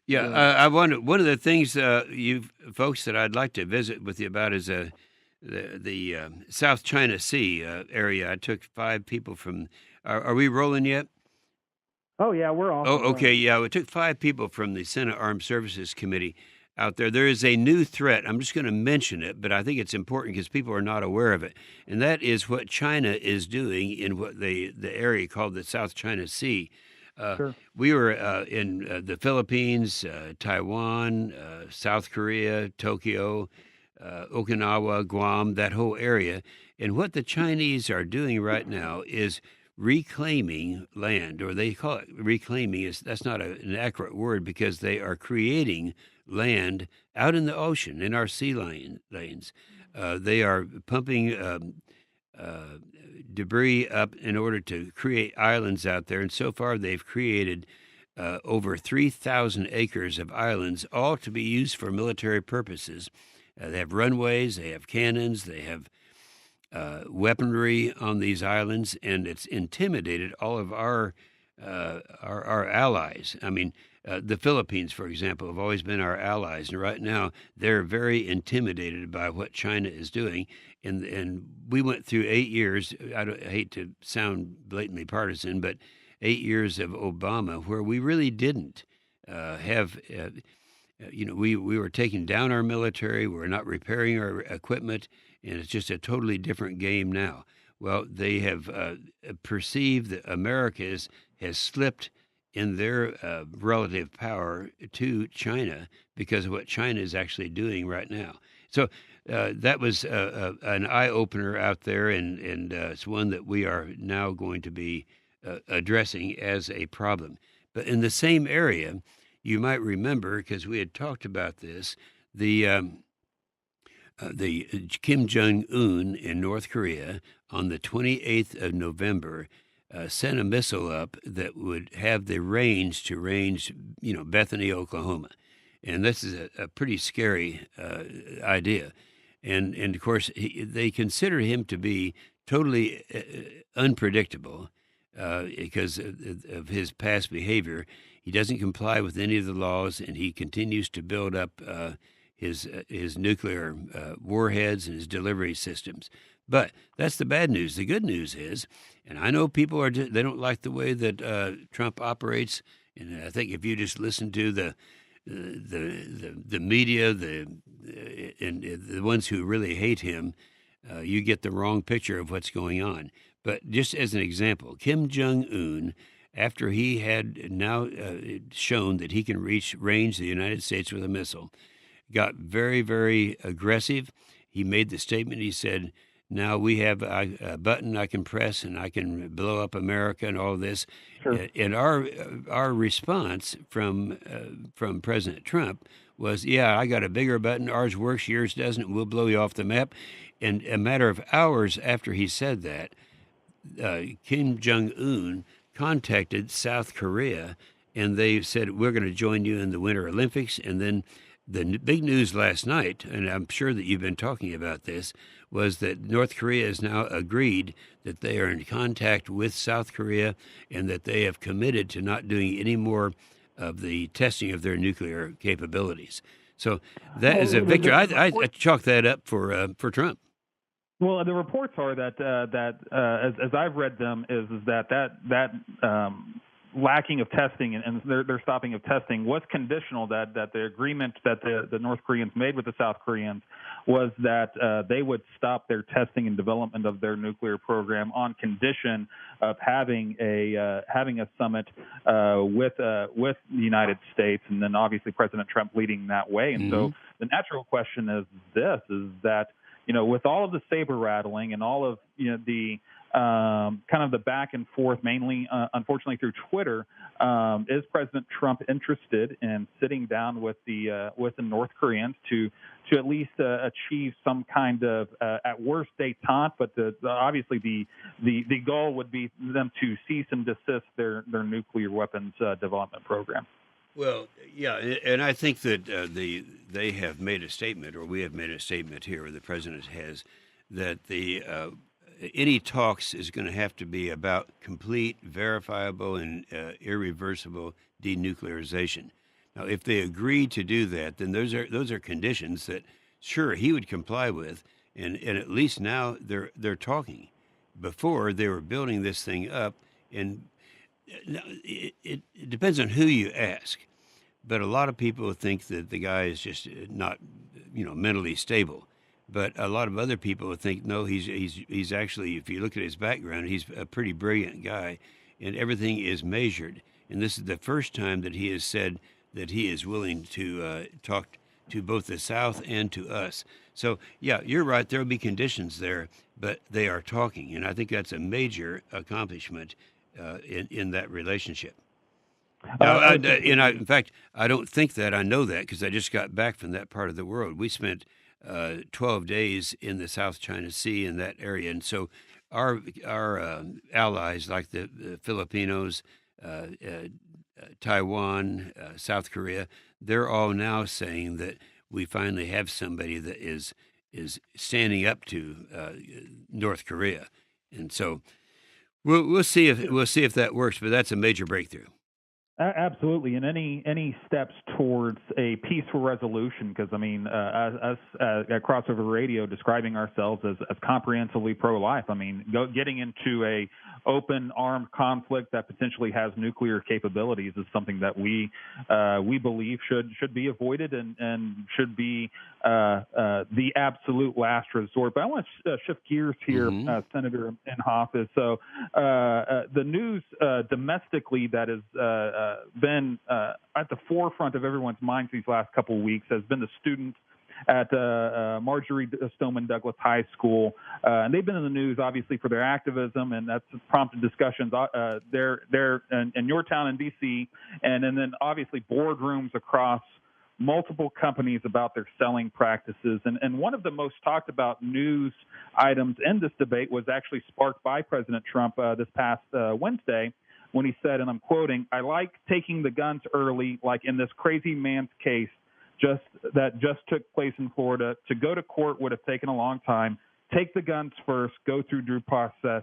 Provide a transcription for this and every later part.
Yeah, I wonder. One of the things you folks that I'd like to visit with you about is the South China Sea area. I took 5 people from. Are we rolling yet? Oh yeah, we're off Oh, and okay. running. Yeah, we took 5 people from the Senate Armed Services Committee out there. There is a new threat. I'm just going to mention it, but I think it's important because people are not aware of it, and that is what China is doing in what the area called the South China Sea. Uh, Sure. we were in the Philippines, Taiwan, South Korea, Tokyo, Okinawa, Guam, that whole area. And what the Chinese are doing right now is reclaiming land, or they call it reclaiming. Is that's not an accurate word because they are creating land out in the ocean in our lanes. They are pumping uh, debris up in order to create islands out there. And so far, they've created over 3,000 acres of islands, all to be used for military purposes. They have runways, they have cannons, they have weaponry on these islands, and it's intimidated all of our allies. I mean, the Philippines, for example, have always been our allies, and right now they're very intimidated by what China is doing. And we went through 8 years. I hate to sound blatantly partisan, but 8 years of Obama where we really didn't have. We were taking down our military. We were not repairing our equipment, and it's just a totally different game now. Well, they have perceived that has slipped in their relative power to China because of what China is actually doing right now. So that was an eye opener out there, and it's one that we are now going to be addressing as a problem. But in the same area, you might remember, because we had talked about this, the Kim Jong Un in North Korea on the 28th of November sent a missile up that would have the range to range, Bethany, Oklahoma, and this is a pretty scary idea, and of course they consider him to be totally unpredictable because of his past behavior. He doesn't comply with any of the laws, and he continues to build up his nuclear warheads and his delivery systems. But that's the bad news. The good news is, and I know people they don't like the way that Trump operates, and I think if you just listen to the media, and the ones who really hate him, you get the wrong picture of what's going on. But just as an example, Kim Jong Un, after he had now shown that he can range the United States with a missile, got very, very aggressive. He made the statement. He said, "Now we have a button I can press, and I can blow up America and all this." Sure. And our response from President Trump was, "Yeah, I got a bigger button. Ours works. Yours doesn't. We'll blow you off the map." And a matter of hours after he said that, Kim Jong Un contacted South Korea, and they said, "We're going to join you in the Winter Olympics." And then the big news last night, and I'm sure that you've been talking about this, was that North Korea has now agreed that they are in contact with South Korea and that they have committed to not doing any more of the testing of their nuclear capabilities. So that is Well, a victory. I reports. chalk that up for Trump. Well, the reports are that as I've read them is that lacking of testing and their stopping of testing was conditional. That the agreement that the North Koreans made with the South Koreans was that they would stop their testing and development of their nuclear program on condition of having a summit with the United States, and then obviously President Trump leading that way. And Mm-hmm. so the natural question is that with all of the saber rattling and all of the kind of the back and forth, mainly unfortunately through Twitter, is President Trump interested in sitting down with the North Koreans to at least achieve some kind of at worst détente, but obviously the goal would be them to cease and desist their nuclear weapons development program. Well, yeah, and I think that they have made a statement, or we have made a statement here, or the president has, that the any talks is going to have to be about complete, verifiable, and irreversible denuclearization. Now, if they agree to do that, then those are conditions that sure he would comply with, and at least now they're talking. Before they were building this thing up, and it depends on who you ask, but a lot of people think that the guy is just not, mentally stable. But a lot of other people think no, he's actually, if you look at his background, he's a pretty brilliant guy, and everything is measured. And this is the first time that he has said that he is willing to talk to both the South and to us. So yeah, you're right. There will be conditions there, but they are talking, and I think that's a major accomplishment in that relationship. Now, in fact, I don't think that I know that because I just got back from that part of the world. We spent 12 days in the South China Sea in that area, and so our allies like the Filipinos, Taiwan, South Korea, they're all now saying that we finally have somebody that is standing up to North Korea, and so we'll see if that works. But that's a major breakthrough. Absolutely, and any steps towards a peaceful resolution, because I mean, us at Crossover Radio describing ourselves as comprehensively pro-life. I mean, getting into a open armed conflict that potentially has nuclear capabilities is something that we believe should be avoided and should be the absolute last resort. But I want to shift gears here, Senator Inhofe. So the news domestically that has been at the forefront of everyone's minds these last couple of weeks has been the students at Marjorie Stoneman Douglas High School. And they've been in the news, obviously, for their activism, and that's prompted discussions there in your town in D.C., and then obviously boardrooms across multiple companies about their selling practices. And one of the most talked about news items in this debate was actually sparked by President Trump this past Wednesday, when he said, and I'm quoting, "I like taking the guns early, like in this crazy man's case that just took place in Florida. To go to court would have taken a long time. Take the guns first, go through due process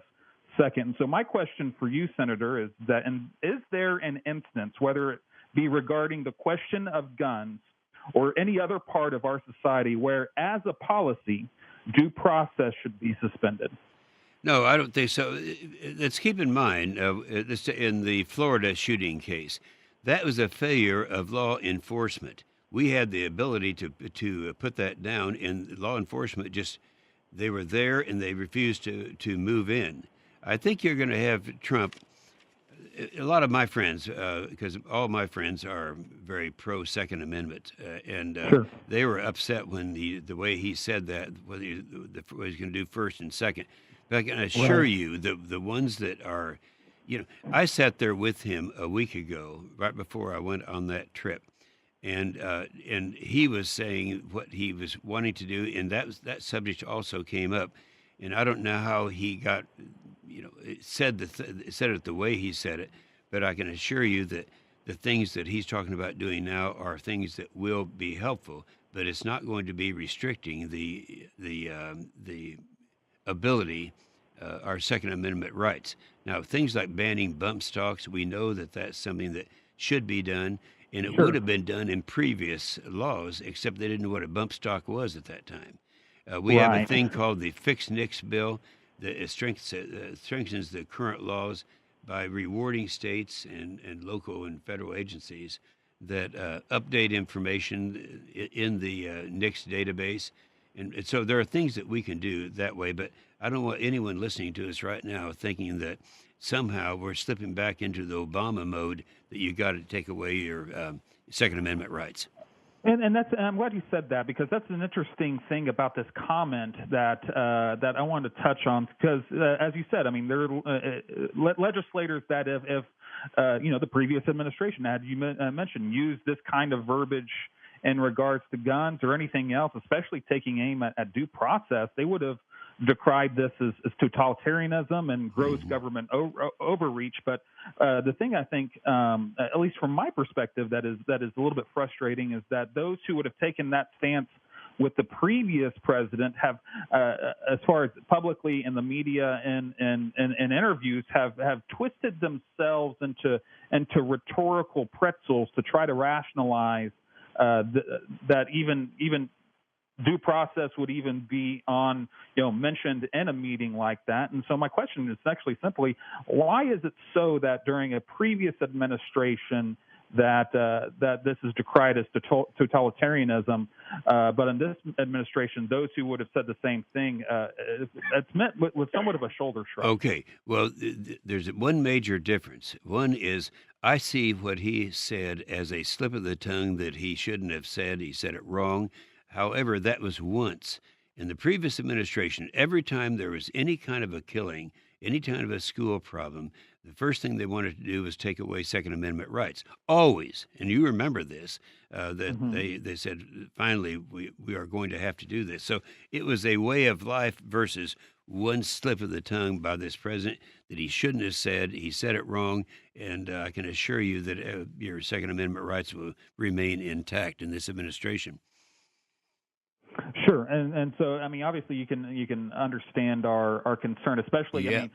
second." And so my question for you, Senator, is that, and is there an instance, whether it be regarding the question of guns or any other part of our society, where as a policy, due process should be suspended? No, I don't think so. Let's keep in mind in the Florida shooting case, that was a failure of law enforcement. We had the ability to put that down, and law enforcement just they were there and they refused to move in. I think you're going to have Trump. A lot of my friends, because all my friends are very pro Second Amendment, and Sure. they were upset when the way he said that, what he's going to do first and second. But I can assure Right. you, the ones that are, I sat there with him a week ago, right before I went on that trip, and he was saying what he was wanting to do, and that subject also came up, and I don't know how he got, said it the way he said it, but I can assure you that the things that he's talking about doing now are things that will be helpful, but it's not going to be restricting the ability, our Second Amendment rights. Now, things like banning bump stocks, we know that that's something that should be done, and it would Sure. have been done in previous laws, except they didn't know what a bump stock was at that time. We have a Right. thing called the Fix Nix bill that strengthens the current laws by rewarding states and local and federal agencies that update information in the Nix database. And so there are things that we can do that way, but I don't want anyone listening to us right now thinking that somehow we're slipping back into the Obama mode that you got to take away your Second Amendment rights. And I'm glad you said that, because that's an interesting thing about this comment that I wanted to touch on, because as you said, I mean, there are legislators that if the previous administration had mentioned used this kind of verbiage in regards to guns or anything else, especially taking aim at due process, they would have decried this as totalitarianism and gross government overreach. But the thing I think, at least from my perspective, that is a little bit frustrating, is that those who would have taken that stance with the previous president have, as far as publicly in the media and interviews, have twisted themselves into rhetorical pretzels to try to rationalize that even due process would even be on, mentioned in a meeting like that. And so my question is actually simply, why is it so that during a previous administration that this is decried as totalitarianism, but in this administration, those who would have said the same thing, it's met with somewhat of a shoulder shrug. Okay, well, there's one major difference. One is I see what he said as a slip of the tongue that he shouldn't have said. He said it wrong. However, that was once. In the previous administration, every time there was any kind of a killing, any kind of a school problem, the first thing they wanted to do was take away Second Amendment rights. Always. And you remember this, that they said, finally, we are going to have to do this. So it was a way of life versus one slip of the tongue by this president that he shouldn't have said. He said it wrong. And I can assure you that your Second Amendment rights will remain intact in this administration. Sure, and so I mean, obviously, you can understand our concern, especially. Yeah. I mean,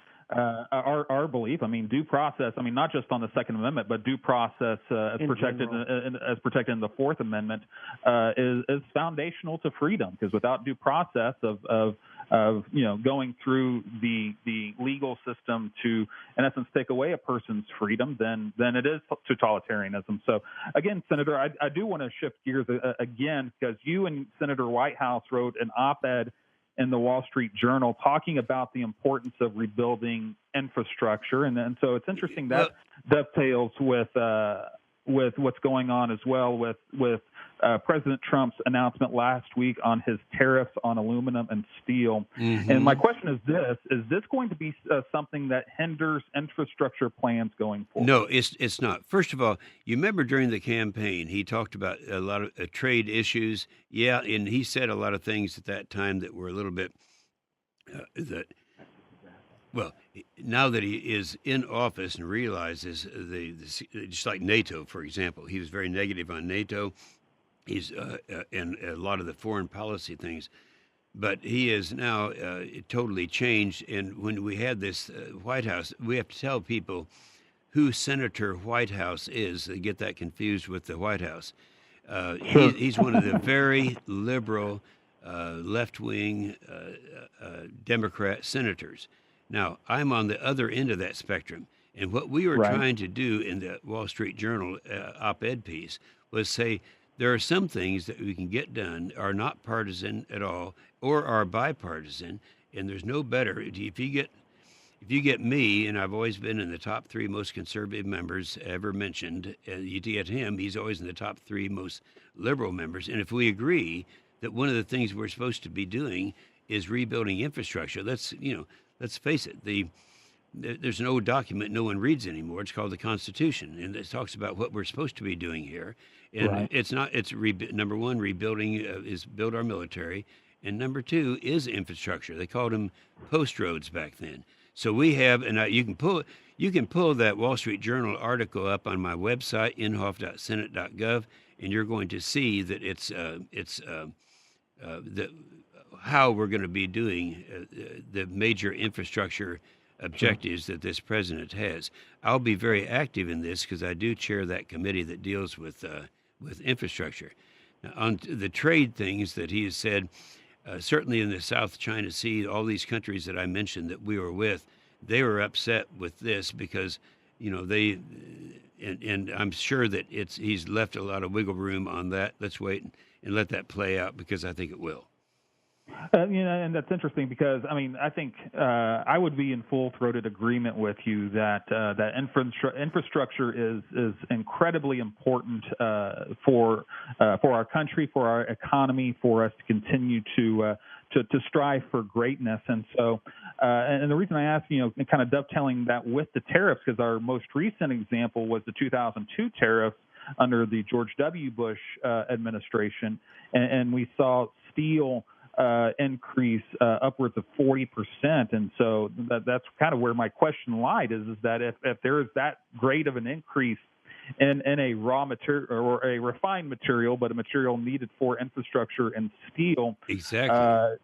our belief. I mean, due process. I mean, not just on the Second Amendment, but due process as protected in the Fourth Amendment is foundational to freedom. Because without due process of going through the legal system to, in essence, take away a person's freedom, then it is totalitarianism. So again, Senator, I do want to shift gears again, because you and Senator Whitehouse wrote an op-ed in the Wall Street Journal talking about the importance of rebuilding infrastructure, and so it's interesting that dovetails with what's going on as well with President Trump's announcement last week on his tariffs on aluminum and steel. Mm-hmm. And my question is this going to be something that hinders infrastructure plans going forward? No, it's not. First of all, you remember during the campaign, he talked about a lot of trade issues. Yeah, and he said a lot of things at that time that were a little bit well, now that he is in office and realizes just like NATO, for example, he was very negative on NATO. He's and a lot of the foreign policy things, but he is now totally changed. And when we had this White House, we have to tell people who Senator Whitehouse is. They get that confused with the White House. He's one of the very liberal, left-wing Democrat senators. Now, I'm on the other end of that spectrum. And what we were trying to do in the Wall Street Journal op-ed piece was say there are some things that we can get done are not partisan at all or are bipartisan, and there's no better. If you get me, and I've always been in the top 3 most conservative members ever mentioned, and you get him, he's always in the top 3 most liberal members. And if we agree that one of the things we're supposed to be doing is rebuilding infrastructure, let's face it, there's an old document no one reads anymore. It's called the Constitution, and it talks about what we're supposed to be doing here. And it's not. It's number one, rebuilding is build our military, and number 2 is infrastructure. They called them post roads back then. So we have, and you can pull that Wall Street Journal article up on my website, inhofe.senate.gov, and you're going to see that it's how we're going to be doing the major infrastructure objectives that this president has. I'll be very active in this because I do chair that committee that deals with infrastructure. Now, on the trade things that he has said, certainly in the South China Sea, all these countries that I mentioned that we were with, they were upset with this because, they, and I'm sure that he's left a lot of wiggle room on that. Let's wait and let that play out because I think it will. And that's interesting because I think I would be in full-throated agreement with you that infrastructure is incredibly important for our country, for our economy, for us to continue to strive for greatness. And so, and the reason I ask, kind of dovetailing that with the tariffs, because our most recent example was the 2002 tariffs under the George W. Bush administration, and we saw steel increase upwards of 40%. And so that's kind of where my question lied is that if there is that great of an increase in a raw material or a refined material, but a material needed for infrastructure and steel. Exactly. Uh,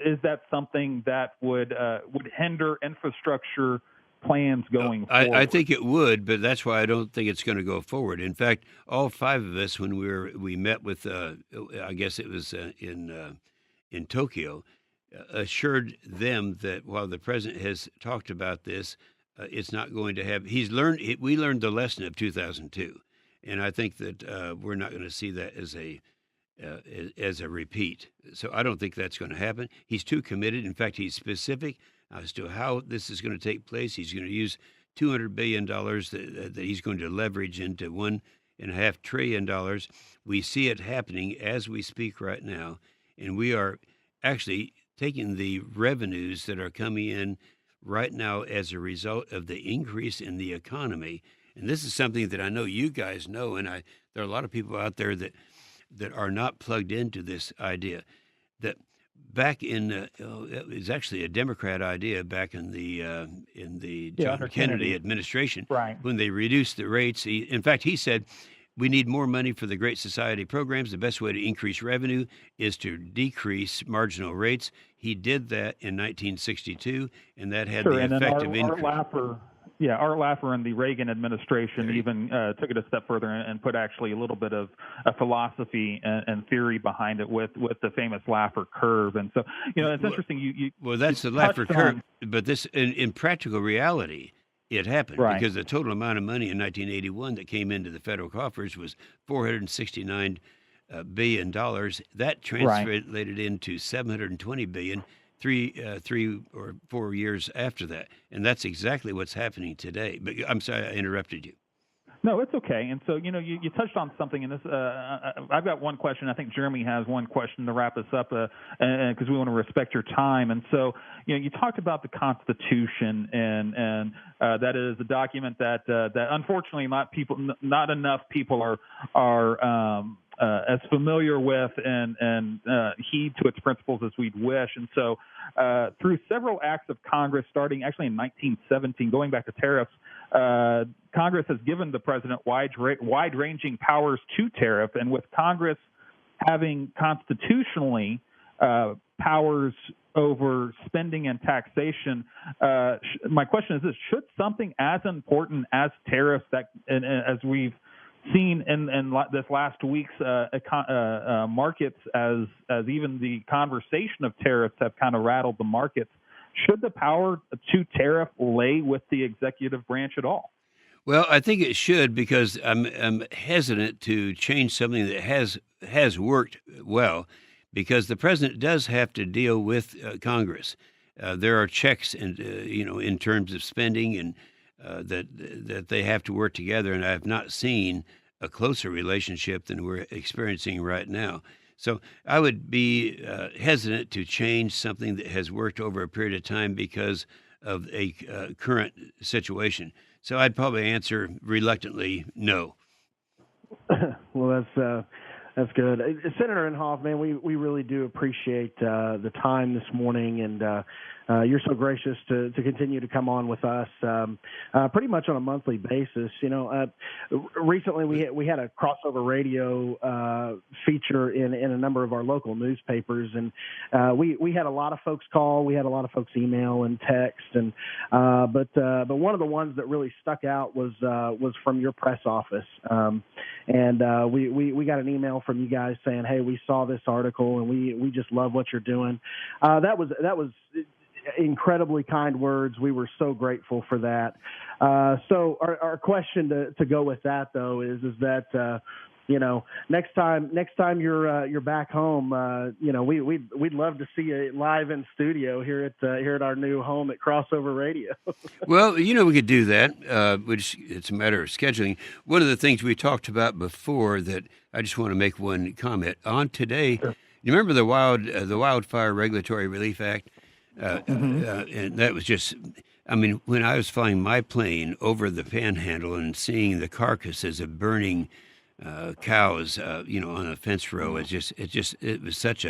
is that something that would hinder infrastructure plans going I forward? think it would, but that's why I don't think it's going to go forward. In fact, all five of us, when we met with, I guess it was in Tokyo, assured them that while the president has talked about this, it's not going to have. He's learned. We learned the lesson of 2002, and I think that we're not going to see that as a repeat. So I don't think that's going to happen. He's too committed. In fact, he's specific as to how this is going to take place. He's going to use $200 billion that he's going to leverage into $1.5 trillion. We see it happening as we speak right now, and we are actually taking the revenues that are coming in right now as a result of the increase in the economy. And this is something that I know you guys know, and there are a lot of people out there that are not plugged into this idea. That back it was actually a Democrat idea back in the Yeah, John under Kennedy Kennedy. administration Right. when they reduced the rates. In fact, he said we need more money for the Great Society programs. The best way to increase revenue is to decrease marginal rates. He did that in 1962, and that had Sure, the and then effect of Art increase. Laffer, yeah, Art Laffer and the Reagan administration There you, even took it a step further and put actually a little bit of a philosophy and theory behind it with the famous Laffer curve. And so, it's well, interesting. well, You that's the Laffer touched curve, on but this in practical reality, it happened right, because the total amount of money in 1981 that came into the federal coffers was $469 billion. That right. translated into 720 billion 3 or 4 years after that, and that's exactly what's happening today. But I'm sorry I interrupted you. No, it's okay. And so, you touched on something in this. I've got one question. I think Jeremy has one question to wrap us up because we want to respect your time. And so, you talked about the Constitution, and that is a document that unfortunately not enough people are as familiar with and heed to its principles as we'd wish. And so, through several acts of Congress, starting actually in 1917, going back to tariffs, Congress has given the president wide-ranging powers to tariff, and with Congress having constitutionally powers over spending and taxation, my question is this: should something as important as tariffs, as we've seen in this last week's markets, as even the conversation of tariffs have kind of rattled the markets, should the power to tariff lay with the executive branch at all? Well, I think it should because I'm hesitant to change something that has worked well, because the president does have to deal with Congress. There are checks, and in terms of spending, and that they have to work together. And I have not seen a closer relationship than we're experiencing right now. So I would be hesitant to change something that has worked over a period of time because of a current situation. So I'd probably answer reluctantly no. Well, that's good, Senator Inhofe. Man, we really do appreciate the time this morning, and you're so gracious to continue to come on with us pretty much on a monthly basis. Recently we had a crossover radio feature in a number of our local newspapers, and we had a lot of folks call, we had a lot of folks email and text, and but one of the ones that really stuck out was from your press office, and we got an email from you guys saying, hey, we saw this article and we just love what you're doing. That was incredibly kind words. We were so grateful for that. So our question to go with that, though, is that next time you're back home, we'd love to see you live in studio here at our new home at Crossover Radio. Well, we could do that, which it's a matter of scheduling. One of the things we talked about before that I just want to make one comment on today. Sure. You remember the Wildfire Regulatory Relief Act? And that was just, I mean, when I was flying my plane over the Panhandle and seeing the carcasses of burning cows, on a fence row, it was such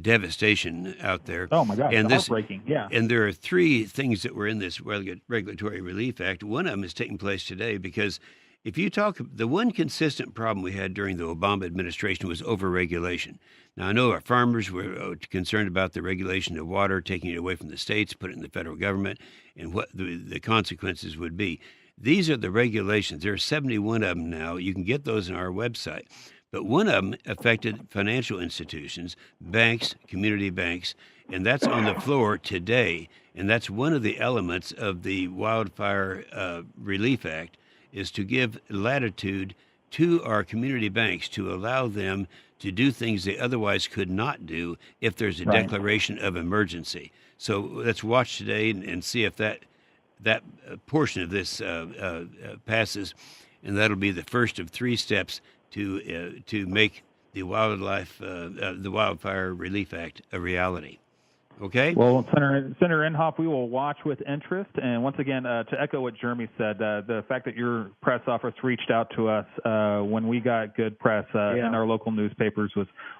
devastation out there. Oh my gosh, And this, heartbreaking. Yeah. and there are three things that were in this Regulatory Relief Act. One of them is taking place today because if you talk, the one consistent problem we had during the Obama administration was overregulation. Now, I know our farmers were concerned about the regulation of water, taking it away from the states, putting it in the federal government, and what the consequences would be. These are the regulations. There are 71 of them now. You can get those on our website. But one of them affected financial institutions, banks, community banks, and that's on the floor today. And that's one of the elements of the Wildfire Relief Act is to give latitude to our community banks to allow them to do things they otherwise could not do if there's a Right. declaration of emergency. So let's watch today and see if that portion of this passes, and that'll be the first of three steps to make the Wildfire Relief Act a reality. Okay. Well, Senator Inhofe, we will watch with interest. And once again, to echo what Jeremy said, the fact that your press office reached out to us when we got good press in our local newspapers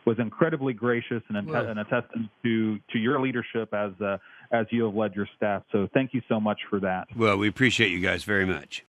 was incredibly gracious and a testament to your leadership as you have led your staff. So thank you so much for that. Well, we appreciate you guys very much.